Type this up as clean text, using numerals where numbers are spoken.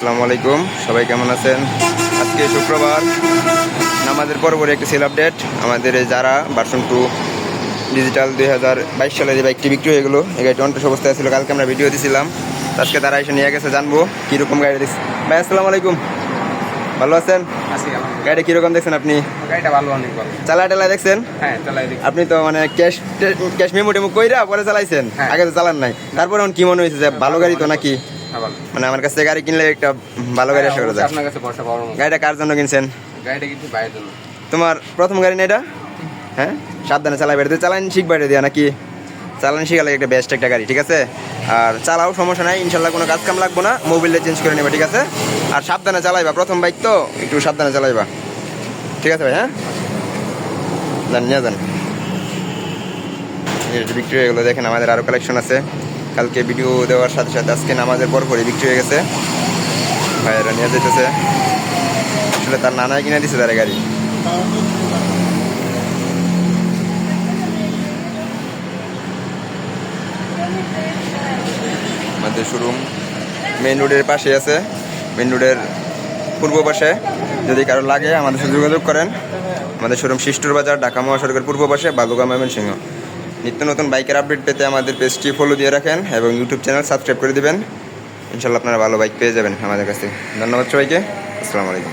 আসসালামু আলাইকুম, সবাই কেমন আছেন? আজকে শুক্রবার, নামাজের পরপরই একটি সেল আপডেট। আমাদের এই যারা ভার্সন 2 ডিজিটাল 2022 সালের এই বাইকটি বিক্রি হয়ে গেলো। এই গাড়িটি অন্টেস অবস্থায় ছিল, কালকে আমরা ভিডিও দিয়েছিলাম। আজকে তারা এসে নিয়ে গেছে, জানবো কীরকম গাড়ি দিচ্ছে। ভাই আসসালামু আলাইকুম, ভালো আছেন? গাড়ি কীরকম দেখছেন আপনি? গাড়িটা ভালো, অনেক ভালো। চালা দেখছেন? হ্যাঁ, চালাই দেখি। আপনি তো মানে ক্যাশ মেমো টেমো কইরা পরে চালাইছেন, হ্যাঁ। আগে তো চালান নাই। তারপরে এখন কি মনে হয়েছে যে ভালো গাড়ি তো নাকি? হ্যাঁ, ভালো। মানে আমার কাছে গাড়ি কিনলে একটা ভালো গাড়ি আশা করা যায়। আপনার কাছে বর্ষা পাওয়ার মতো। গাড়িটা কার জন্য কিনছেন? গাড়িটা কিন্তু বাইরের জন্য। তোমার প্রথম গাড়ি না এটা? হ্যাঁ, সাবধানে চালাই, বেড়ে চালান শিখ বাইরে দেওয়া নাকি? চালান শিখালে একটা বেস্ট একটা গাড়ি, ঠিক আছে? আর চালাও, সমস্যা নাই, ইনশাল্লাহ কোনো কাজ কাম লাগবো না, মোবিলটা চেঞ্জ করে নেবা, ঠিক আছে? আর সাবধানে চালাইবা, প্রথম বাইক তো একটু সাবধানে চালাইবা, ঠিক আছে ভাই? হ্যাঁ, জান নিয়ে যান। বিক্রি হয়ে গেলো। দেখেন আমাদের আরও কালেকশন আছে। কালকে ভিডিও দেওয়ার সাথে সাথে আজকে নামাজের পরপরই বিক্রি হয়ে গেছে। ভাইয়েরা নিয়ে যেতেছে, আসলে তার নানাই কিনে দিচ্ছে তার গাড়ি। আমাদের শোরুম মেইন রোডের পাশে আছে, মেইন রোডের পূর্ব পাশে। যদি কারো লাগে আমাদের সাথে যোগাযোগ করেন। আমাদের শোরুম শিষ্টুর বাজার, ঢাকা মহাসড়কের পূর্ব পাশে, বালুকা ময়মনসিংহ। নিত্য নতুন বাইকের আপডেট পেতে আমাদের পেজটি ফলো দিয়ে রাখেন এবং ইউটিউব চ্যানেল সাবস্ক্রাইব করে দেবেন। ইনশাল্লাহ আপনারা ভালো বাইক পেয়ে যাবেন আমাদের কাছে। ধন্যবাদ সবাইকে, আসসালামু আলাইকুম।